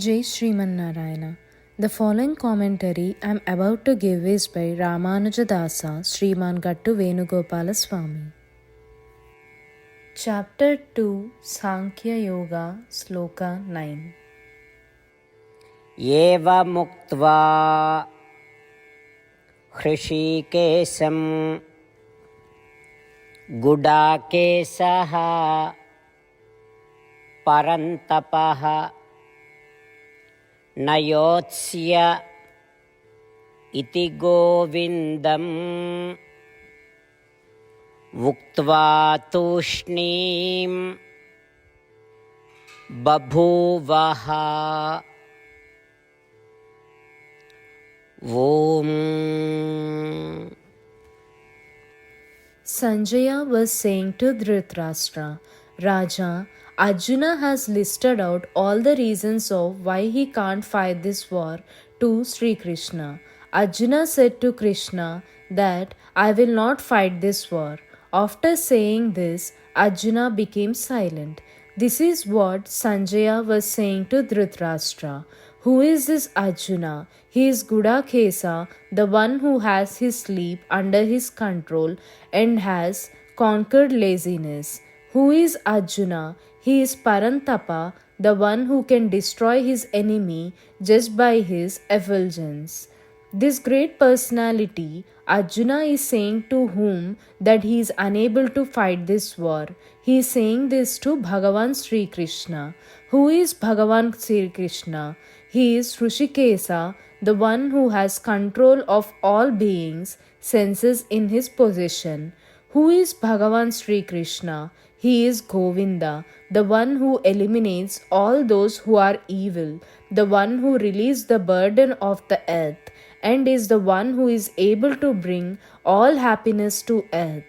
Jai Sriman Narayana. The following commentary I am about to give is by Ramanujadasa Sriman Gattu Venugopala Swami. Chapter 2 Sankhya Yoga Sloka 9. एवमुक्त्वा हृषीकेशं गुडाकेशः परन्तपः न योत्स्य इति गोविन्दम् उक्त्वा तूष्णीं बभूवः। Om. Sanjaya was saying to Dhritarashtra, Raja, Arjuna has listed out all the reasons of why he can't fight this war to Sri Krishna. Arjuna said to Krishna that I will not fight this war. After saying this, Arjuna became silent. This is what Sanjaya was saying to Dhritarashtra. Who is this Arjuna? He is Gudakesa, the one who has his sleep under his control and has conquered laziness. Who is Arjuna? He is Parantapa, the one who can destroy his enemy just by his effulgence. This great personality, Arjuna is saying to whom that he is unable to fight this war. He is saying this to Bhagavan Sri Krishna. Who is Bhagavan Sri Krishna? He is Hrishikesa, the one who has control of all beings, senses in his possession. Who is Bhagavan Sri Krishna? He is Govinda, the one who eliminates all those who are evil, the one who relieves the burden of the earth, and is the one who is able to bring all happiness to earth.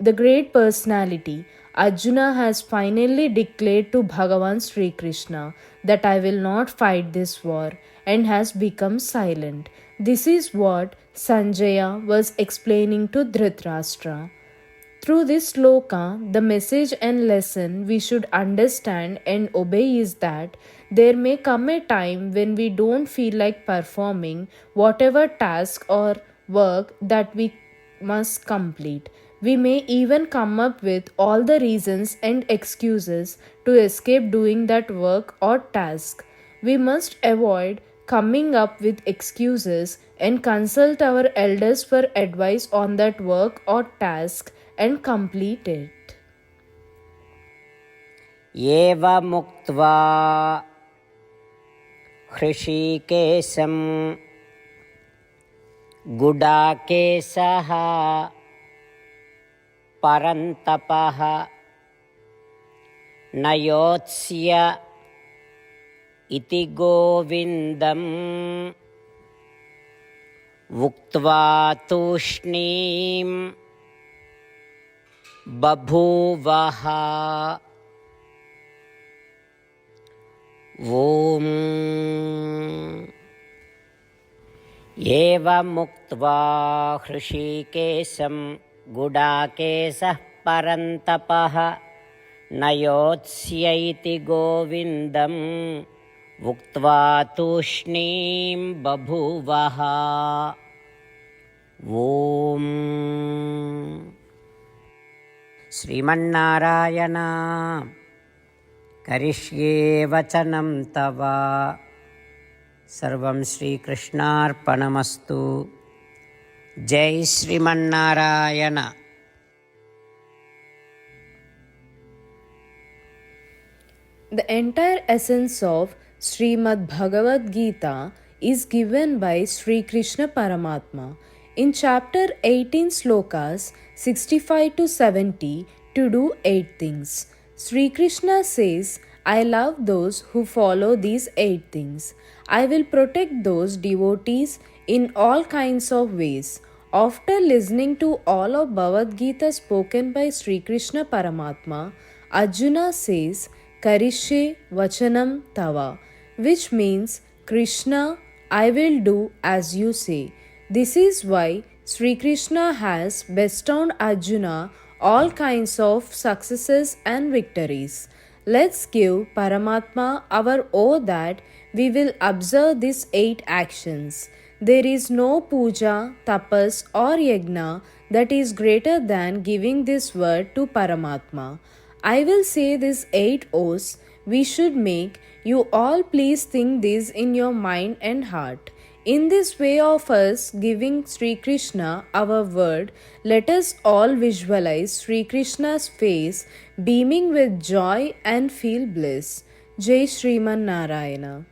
The great personality, Arjuna has finally declared to Bhagavan Sri Krishna that I will not fight this war and has become silent. This is what Sanjaya was explaining to Dhritarashtra. Through this sloka, the message and lesson we should understand and obey is that there may come a time when we don't feel like performing whatever task or work that we must complete. We may even come up with all the reasons and excuses to escape doing that work or task. We must avoid coming up with excuses and consult our elders for advice on that work or task and complete it. एवमुक्त्वा हृषीकेशं गुडाकेशः परन्तपः न योत्स्य इति गोविन्दम् उक्त्वा तूष्णीं बभूवः। ओम। एवमुक्त्वा हृषीकेशं गुडाकेशः परन्तपः न योत्स्य इति गोविन्दम् उक्त्वा तूष्णीं बभूवः। ओम। श्रीमन्नारायण करिष्ये वचनं तव। सर्वं श्रीकृष्णार्पणमस्तु। जय Sriman Narayana. The entire essence of Srimad Bhagavad Gita is given by Sri Krishna Paramatma in chapter 18 slokas 65 to 70 to do 8 things. Sri Krishna says, I love those who follow these 8 things. I will protect those devotees in all kinds of ways. After listening to all of Bhagavad Gita spoken by Sri Krishna Paramatma, Arjuna says, Karishye Vachanam Tava, which means, Krishna, I will do as you say. This is why Sri Krishna has bestowed Arjuna all kinds of successes and victories. Let's give Paramatma our oath that we will observe these 8 actions. There is no puja, tapas, or yajna that is greater than giving this word to Paramatma. I will say these 8 oaths we should make. You all please think this in your mind and heart. In this way of us giving Sri Krishna our word, let us all visualize Sri Krishna's face beaming with joy and feel bliss. Jai Shriman Narayana.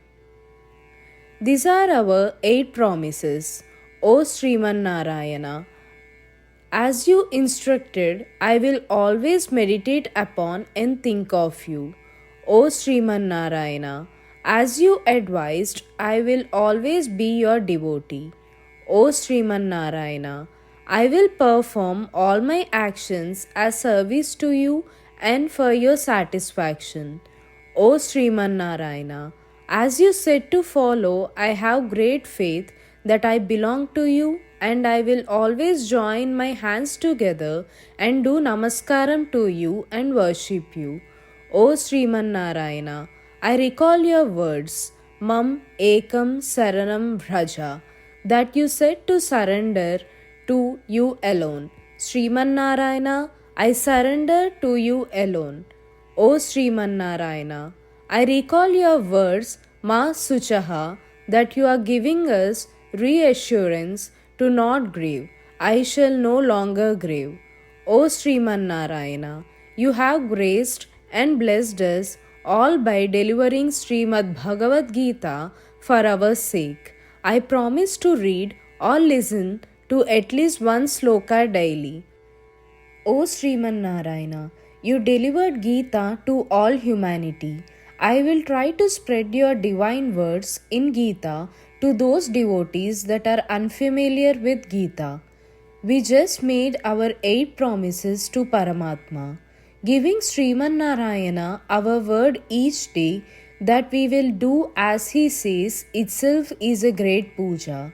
These are our 8 promises. O Sriman Narayana, as you instructed, I will always meditate upon and think of you. O Sriman Narayana, as you advised, I will always be your devotee. O Sriman Narayana, I will perform all my actions as service to you and for your satisfaction. O Sriman Narayana, as you said to follow, I have great faith that I belong to you and I will always join my hands together and do namaskaram to you and worship you. O Sriman Narayana, I recall your words, Mam Ekam Saranam Bhraja, that you said to surrender to you alone. Sriman Narayana, I surrender to you alone. O Sriman Narayana, I recall your words, Ma Suchaha, that you are giving us reassurance to not grieve. I shall no longer grieve. O Sriman Narayana, you have graced and blessed us all by delivering Srimad Bhagavad Gita for our sake. I promise to read or listen to at least one sloka daily. O Sriman Narayana, you delivered Gita to all humanity. I will try to spread your divine words in Gita to those devotees that are unfamiliar with Gita. We just made our 8 promises to Paramatma, giving Sriman Narayana our word each day that we will do as he says itself is a great puja.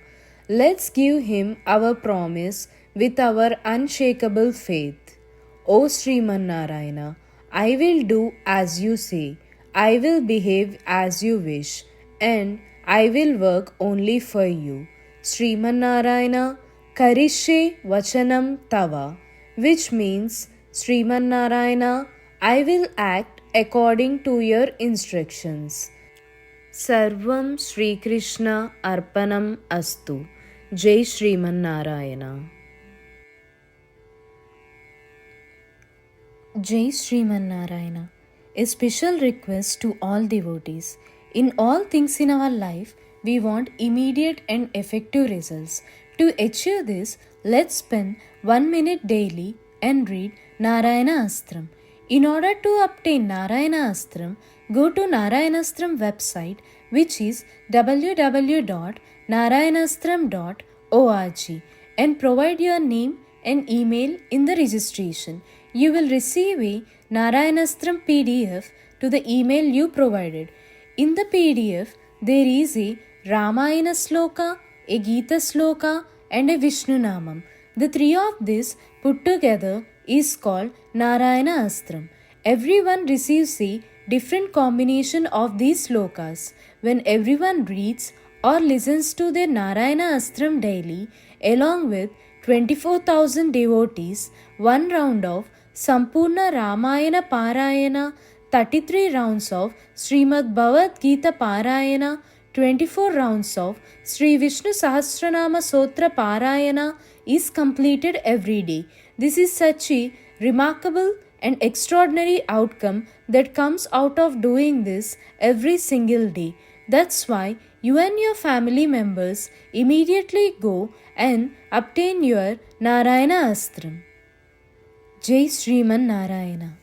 Let's give him our promise with our unshakable faith. O Sriman Narayana, I will do as you say, I will behave as you wish, and I will work only for you. Sriman Narayana, Karishe Vachanam Tava, which means, Sriman Narayana, I will act according to your instructions. Sarvam Sri Krishna Arpanam Astu. Jai Shriman Narayana. Jai Shriman Narayana. A special request to all devotees. In all things in our life, we want immediate and effective results. To achieve this, let's spend 1 minute daily and read Narayana Astram. In order to obtain Narayana Astram, go to Narayana Astram website, which is www.narayanastram.org, and provide your name and email in the registration. You will receive a Narayanastram PDF to the email you provided. In the PDF, there is a Ramayana Sloka, a Gita Sloka, and a Vishnu Namam. The 3 of these put together is called Narayana Astram. Everyone receives a different combination of these slokas. When everyone reads or listens to their Narayana Astram daily, along with 24,000 devotees, 1 round of Sampurna Ramayana Parayana, 33 rounds of Srimad Bhagavad Gita Parayana, 24 rounds of Sri Vishnu Sahasranama Sotra Parayana is completed every day. This is such a remarkable and extraordinary outcome that comes out of doing this every single day. That's why you and your family members immediately go and obtain your Narayana Astram. Jai Shriman Narayana.